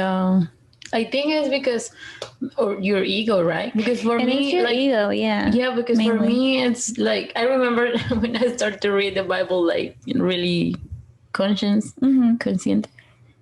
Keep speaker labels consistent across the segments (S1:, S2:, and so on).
S1: Yeah. I think it's because, or your ego, right? Because for
S2: And it's
S1: me,
S2: your
S1: like,
S2: ego, yeah.
S1: yeah, because for
S2: mainly.
S1: me, it's like, I remember when I started to read the Bible, like, really conscient.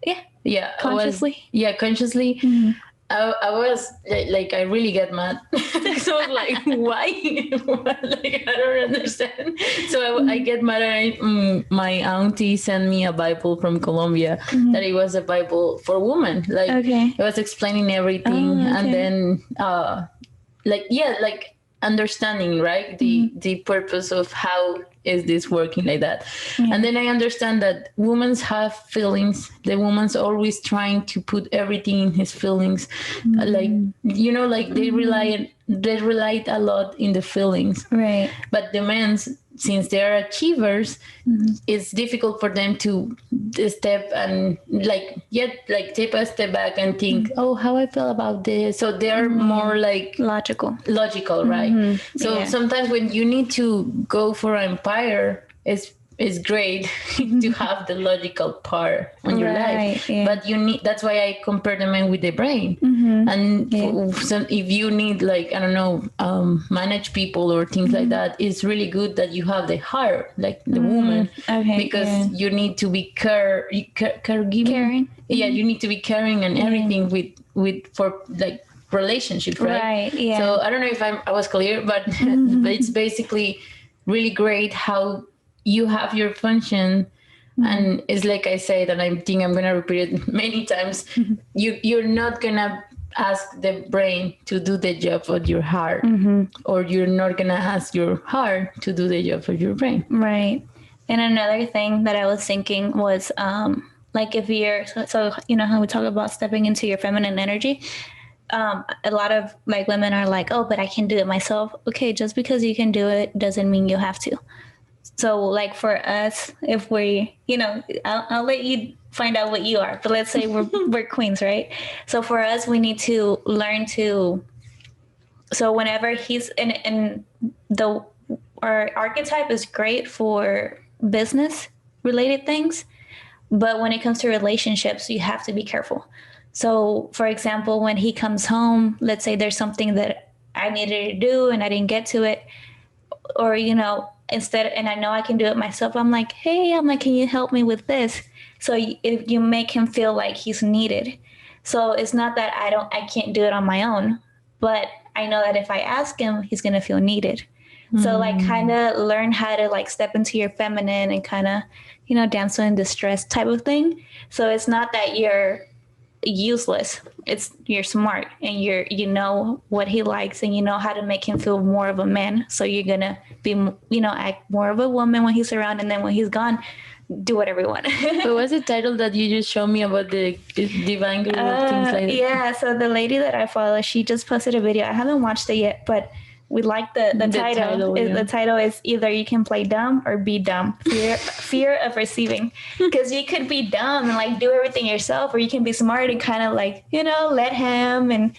S2: Yeah.
S1: Yeah.
S2: Consciously.
S1: Consciously. I was like, I really get mad. So I was like, why? Like, I don't understand. So I get mad. And my auntie sent me a Bible from Colombia that it was a Bible for women. Like, it was explaining everything. And then, like understanding, right? The purpose of how is this working like that. And then I understand that women have feelings. The woman's always trying to put everything in his feelings. Like, like they rely a lot in the feelings,
S2: right?
S1: But the men's, since they are achievers, it's difficult for them to step and take a step back and think, oh, how I feel about this. So they are more like
S2: logical,
S1: right? So sometimes when you need to go for an empire, it's great to have the logical part on your life, but you need. That's why I compare the man with the brain. And if you need, like, I don't know, manage people or things like that, it's really good that you have the heart, like the woman, because you need to be caregiving.
S2: Caring.
S1: Yeah, you need to be caring and everything with for like relationships, right?
S2: Yeah.
S1: So I don't know if I was clear, but but it's basically really great how you have your function. And it's like I said, and I think I'm gonna repeat it many times. You're not gonna ask the brain to do the job of your heart, or you're not gonna ask your heart to do the job of your brain,
S2: right? And another thing that I was thinking was, like, if you're so you know how we talk about stepping into your feminine energy. A lot of like women are like, oh, but I can do it myself. Okay, just because you can do it doesn't mean you have to. So like for us, if we, I'll let you find out what you are, but let's say we're queens, right? So for us, we need to learn to. So whenever he's in our archetype is great for business related things, but when it comes to relationships, you have to be careful. So, for example, when he comes home, let's say there's something that I needed to do and I didn't get to it, or, instead, and I know I can do it myself, I'm like, hey, can you help me with this? So if you make him feel like he's needed. So it's not that I can't do it on my own, but I know that if I ask him, he's going to feel needed. So like kind of learn how to like step into your feminine and kind of, damsel in distress type of thing. So it's not that you're useless. It's you're smart and you know what he likes and you know how to make him feel more of a man. So you're going to be, act more of a woman when he's around, and then when he's gone, do whatever you want.
S1: But what's the title that you just showed me about the divine guru, things like that?
S2: Yeah, so the lady that I follow, she just posted a video. I haven't watched it yet, but we like the title. The title is either you can play dumb or be dumb. Fear of receiving. Because you could be dumb and like do everything yourself, or you can be smart and kind of like, let him, and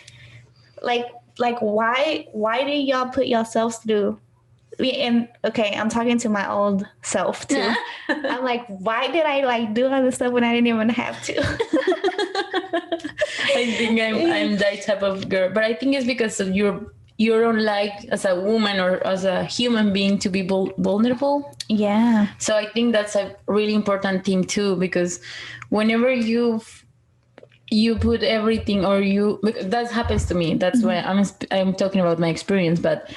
S2: like why do y'all put yourselves through? And okay, I'm talking to my old self too. I'm like, why did I like do all this stuff when I didn't even have to?
S1: I think I'm that type of girl, but I think it's because of you don't like as a woman or as a human being to be vulnerable.
S2: Yeah.
S1: So I think that's a really important thing too, because whenever you put everything, or that happens to me. That's why I'm talking about my experience. But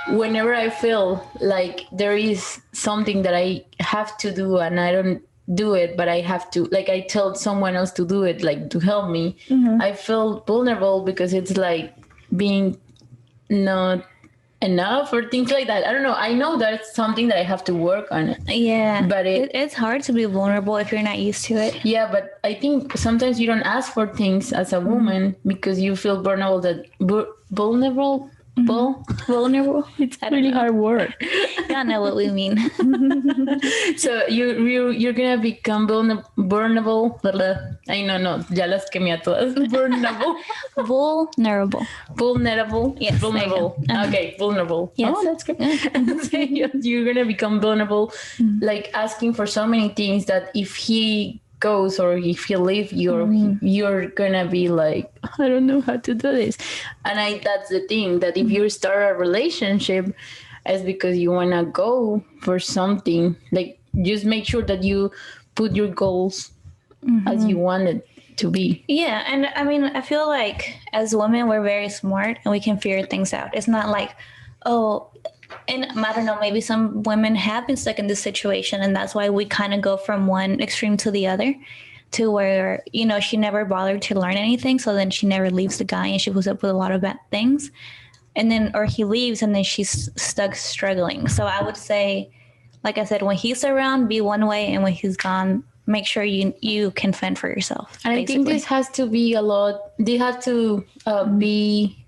S1: whenever I feel like there is something that I have to do and I don't do it, but I have to, like, I tell someone else to do it, like to help me, I feel vulnerable because it's like being not enough or things like that. I don't know. I know that's something that I have to work on.
S2: Yeah.
S1: But
S2: it's hard to be vulnerable if you're not used to it.
S1: Yeah, but I think sometimes you don't ask for things as a woman because you feel vulnerable.
S2: Vulnerable.
S1: It's a really hard word.
S2: Y'all know what we mean.
S1: So you're gonna become vulnerable. I no, ya las quemé a todas. Vulnerable.
S2: Yes.
S1: Vulnerable. Okay, vulnerable.
S2: Yes.
S1: Oh, that's good. You're gonna become vulnerable, like asking for so many things that if he goes or if he leaves you, you're gonna be like, I don't know how to do this. And that's the thing, that if you start a relationship, it's because you wanna go for something. Like, just make sure that you put your goals as you want it to be.
S2: Yeah, and I mean, I feel like as women, we're very smart and we can figure things out. It's not like, oh, and I don't know, maybe some women have been stuck in this situation, and that's why we kind of go from one extreme to the other, to where, you know, she never bothered to learn anything, so then she never leaves the guy and she puts up with a lot of bad things. And then, or he leaves and then she's stuck struggling. So I would say, like I said, when he's around, be one way, and when he's gone, make sure you can fend for yourself.
S1: And basically, I think this has to be a lot. They have to be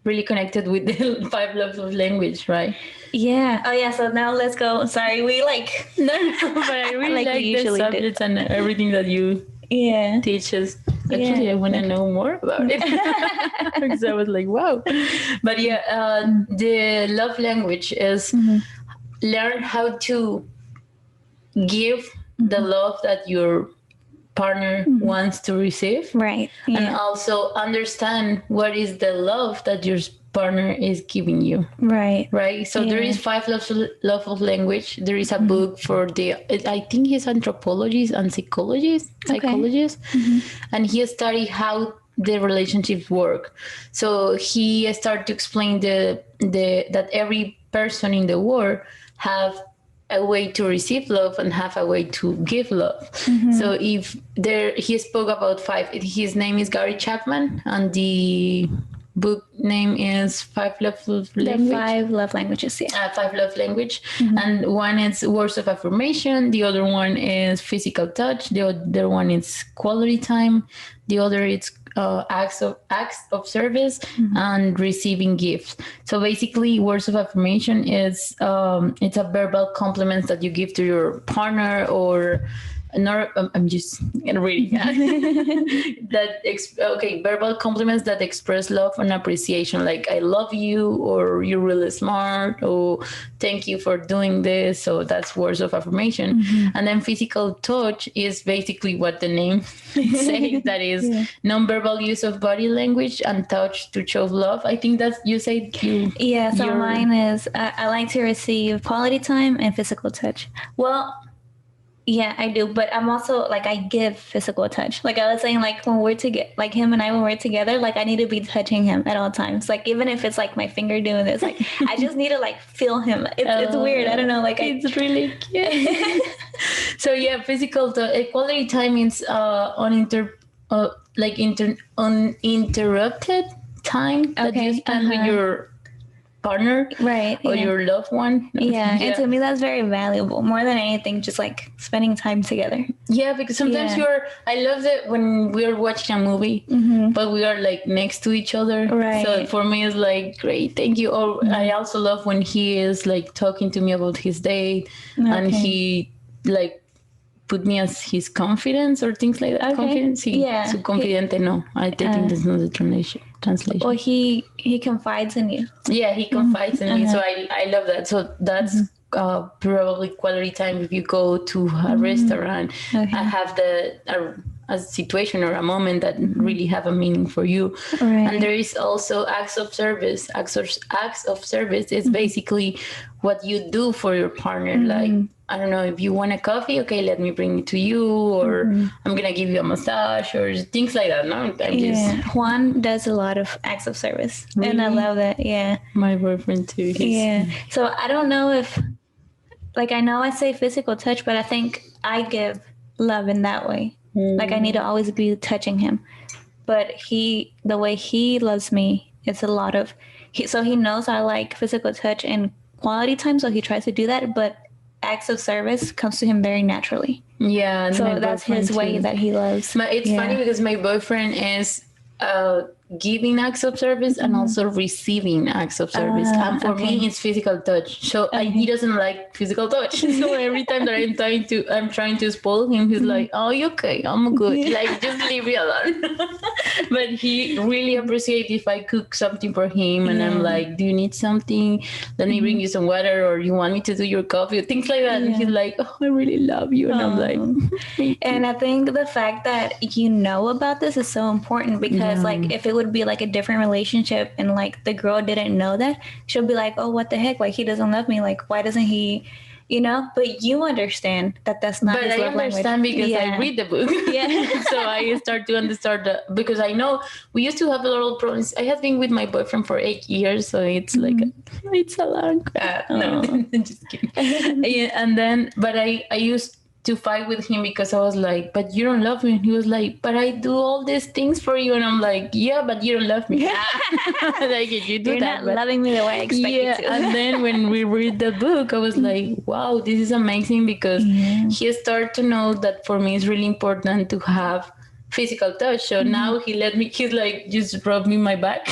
S1: really connected with the 5 loves of language, right?
S2: Yeah. Oh, yeah. So now let's go. Sorry, we like
S1: no, but I really like the subjects and everything that you teach us. Actually, I want to know more about it because I was like, wow. But the love language is learn how to give the love that your partner wants to receive,
S2: right?
S1: And also understand what is the love that your partner is giving you,
S2: right?
S1: So there is 5 love of language. There is a book for I think he's anthropologist and psychologist, and he studied how the relationships work. So he started to explain that every person in the world have a way to receive love and have a way to give love. So if he spoke about 5. His name is Gary Chapman, and the book name is 5 Love Language.
S2: The 5 Love Languages,
S1: 5 Love Language. And one is words of affirmation. The other one is physical touch. The other one is quality time. The other is acts of service and receiving gifts. So basically, words of affirmation is it's a verbal compliment that you give to your partner, or I'm just reading verbal compliments that express love and appreciation, like I love you, or you're really smart, or thank you for doing this. So that's words of affirmation. And then physical touch is basically what the name says, that is nonverbal use of body language and touch to show love. I think that's, you say you.
S2: Yeah, so mine is I like to receive quality time and physical touch. Well, yeah, I do. But I'm also like, I give physical touch. Like I was saying, like when we're together, like him and I, when we're together, like I need to be touching him at all times. Like even if it's like my finger doing this, like I just need to like feel him. It's weird. I don't know. Like
S1: it's really cute. So yeah, physical quality time is uninterrupted time that you spend with your partner,
S2: right,
S1: or your loved one.
S2: And to me that's very valuable, more than anything, just like spending time together.
S1: Because sometimes I love that when we're watching a movie, but we are like next to each other,
S2: right?
S1: So for me it's like, great, thank you. Or I also love when he is like talking to me about his day, and he like put me as his confidence or things like that. Confidence, su confidente. No, I think that's not the translation.
S2: Well, he confides in you.
S1: Yeah, he confides in me. So I love that. So that's probably quality time. If you go to a restaurant, I have a situation or a moment that really have a meaning for you.
S2: Right.
S1: And there is also acts of service. Acts of service is basically what you do for your partner. Like, I don't know, if you want a coffee, okay, let me bring it to you, or I'm gonna give you a massage, or things like that. No,
S2: Juan does a lot of acts of service, and I love that. Yeah,
S1: my boyfriend too.
S2: So I don't know if, like, I know I say physical touch, but I think I give love in that way. Like I need to always be touching him, but the way he loves me, it's a lot of. So he knows I like physical touch and quality time, so he tries to do that, but acts of service comes to him very naturally. Yeah, so that's his way that he loves.
S1: It's funny because my boyfriend is giving acts of service and also receiving acts of service. And for me, it's physical touch. So he doesn't like physical touch. So every time that I'm trying to spoil him, he's like, "Oh, you okay? I'm good. Like, just leave me alone." But he really appreciates if I cook something for him, and I'm like, "Do you need something? Let me bring you some water, or you want me to do your coffee?" Things like that. And he's like, "Oh, I really love you," and I'm like,
S2: and I think the fact that you know about this is so important, because like if it would be like a different relationship and like the girl didn't know that, she'll be like, "Oh, what the heck? Like, he doesn't love me. Like, why doesn't he?" You know, but you understand that that's not his love language.
S1: But I understand because I read the book.
S2: Yeah.
S1: So I start to understand that, because I know we used to have a lot of problems. I have been with my boyfriend for 8 years, so it's like it's a long. No, just kidding. And then, but I used to fight with him because I was like, "But you don't love me." And he was like, "But I do all these things for you." And I'm like, "Yeah, but you don't love me." Like, you do
S2: You're
S1: that,
S2: not loving me the way I expect you to.
S1: And then when we read the book, I was like, "Wow, this is amazing," because he started to know that for me it's really important to have physical touch. So now he's like, just rub me my back.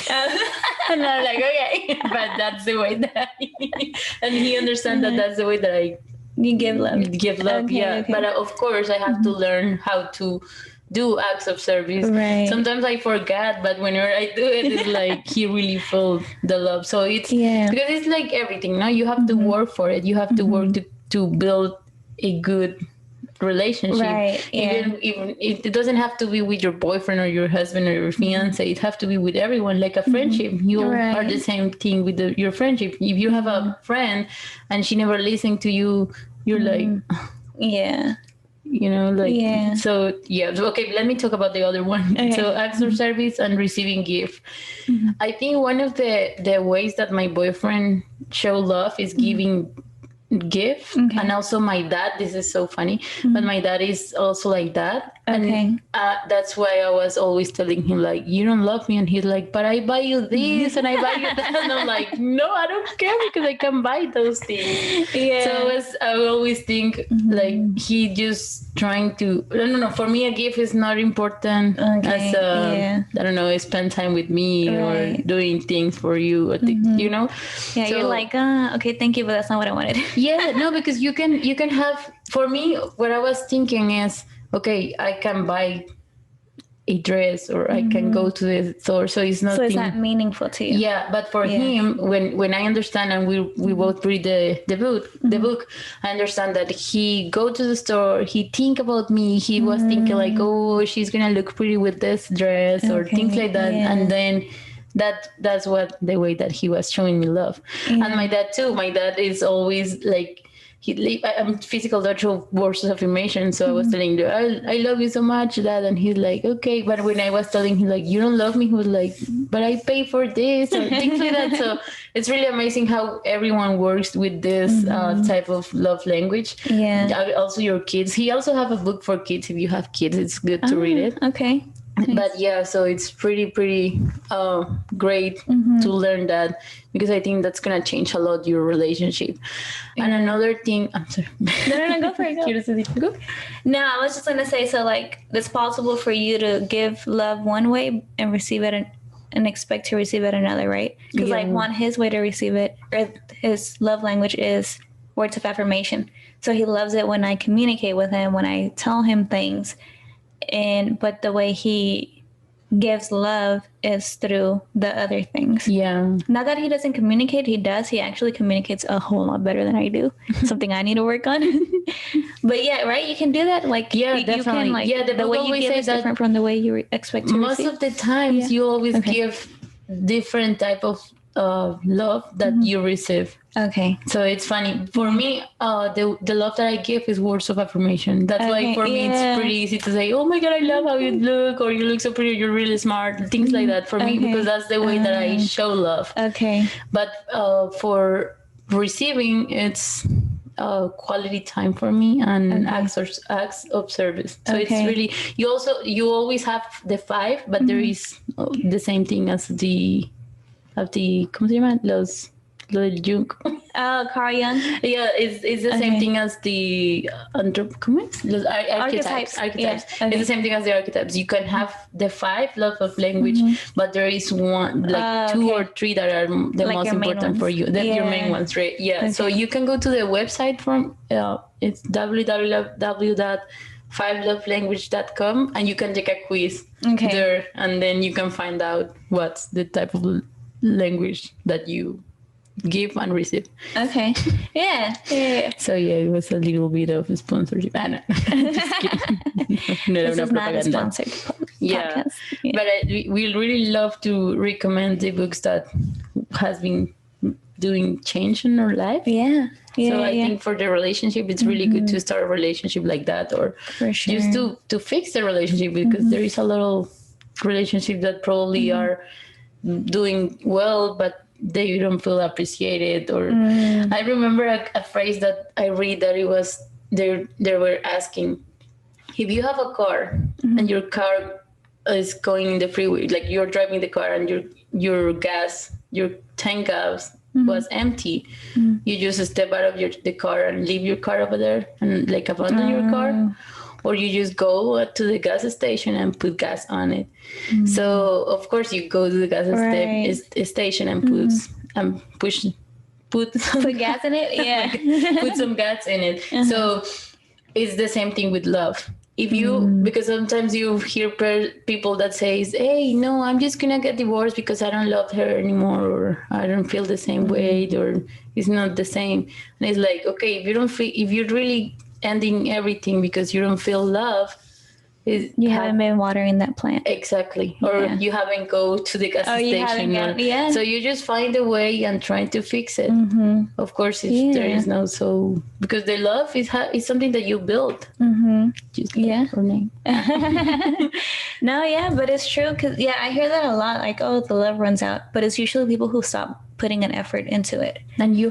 S1: And I'm like, okay, but that's the way that and he understands that that's the way that I
S2: give love.
S1: Okay. But of course, I have to learn how to do acts of service.
S2: Right.
S1: Sometimes I forget, but whenever I do it, it's like he really felt the love. So it's because it's like everything. Now you have to work for it. You have to work to build a good relationship.
S2: Right.
S1: Even it doesn't have to be with your boyfriend or your husband or your fiance. It have to be with everyone, like a friendship. You are the same thing with your friendship. If you have a friend and she never listened to you, you're like, you know, like, so okay, let me talk about the other one. So acts of service and receiving gift. I think one of the ways that my boyfriend show love is giving gift. And also my dad, this is so funny, but my dad is also like that. And that's why I was always telling him, like, "You don't love me." And he's like, "But I buy you this and I buy you that." And I'm like, "No, I don't care, because I can buy those things." So I always think like he just trying to, I don't know, for me a gift is not important as I don't know, spend time with me or doing things for you, you know.
S2: So, you're like, okay, thank you, but that's not what I wanted.
S1: No, because you can have, for me, what I was thinking is, okay, I can buy a dress or I can go to the store, so it's not
S2: meaningful to you.
S1: But for him, when I understand, and we both read the book, I understand that he go to the store, he think about me, he was thinking like, "Oh, she's gonna look pretty with this dress," or things like that. And then that's what the way that he was showing me love. And my dad too. My dad is always like, I'm physical touch of words of affirmation. So I was telling him, I love you so much, Dad. And he's like, okay. But when I was telling him, like, you don't love me, he was like, but I pay for this, or things like that. So it's really amazing how everyone works with this type of love language. Also your kids. He also have a book for kids. If you have kids, it's good to read it.
S2: Okay.
S1: But so it's pretty great to learn that, because I think that's gonna change a lot your relationship. And another thing, I'm sorry.
S2: No, go for it. Go. No, I was just gonna say, so like it's possible for you to give love one way and receive it and expect to receive it another, right? Because like his way to receive it, or his love language is words of affirmation. So he loves it when I communicate with him, when I tell him things. But the way he gives love is through the other things. Not that he doesn't communicate, he does. He actually communicates a whole lot better than I do. Something I need to work on. But you can do that. Like
S1: definitely.
S2: You can, like, the way you give is different from the way you expect to receive.
S1: Most of the times you always give different type of love that you receive.
S2: Okay.
S1: So it's funny. For me, the love that I give is words of affirmation. That's why for me it's pretty easy to say, "Oh my God, I love how you look," or "You look so pretty," "You're really smart," things like that for me, because that's the way that I show love. Okay. But for receiving, it's quality time for me and acts of service. So it's really, you always have the 5, but there is the same thing as the ¿cómo se llama? Jung.
S2: Oh, Carl Jung.
S1: Yeah, it's the same thing as the archetypes.
S2: Archetypes. Yeah,
S1: It's the same thing as the archetypes. You can have the 5 love language, but there is one, like 2 or 3 that are the
S2: Like
S1: most
S2: your main
S1: important for
S2: ones.
S1: you. That's your main ones, right? Yeah.
S2: Okay.
S1: So you can go to the website from it's www.5lovelanguage.com, and you can take a quiz there, and then you can find out what's the type of language that you give and receive.
S2: Okay. Yeah.
S1: So yeah, it was a little bit of a sponsorship. Just kidding.
S2: This is not a sponsored podcast.
S1: Yeah. But we really love to recommend the books that has been doing change in our life.
S2: Yeah.
S1: So I think for the relationship, it's really good to start a relationship like that, or just to fix the relationship, because there is a lot of relationships that probably are doing well, but they don't feel appreciated. Or I remember a phrase that I read that it was they were asking, if you have a car and your car is going in the freeway, like you're driving the car and your tank gas was empty, you just step out of the car and leave your car over there and like abandon your car, or you just go to the gas station and put gas on it. So of course you go to the gas station and put
S2: gas in it. Yeah.
S1: put some gas in it. So it's the same thing with love. If you, because sometimes you hear people that says, hey, no, I'm just going to get divorced because I don't love her anymore, or I don't feel the same way, or it's not the same. And it's like, okay, if you're really ending everything because you don't feel love,
S2: you haven't been watering that plant.
S1: Exactly. Or you haven't go to the gas station. So you just find a way and try to fix it. Of course, if there is no, because the love is something that you build. Just her name.
S2: No, but it's true, because I hear that a lot, like, oh, the love runs out, but it's usually people who stop putting an effort into it.
S1: And you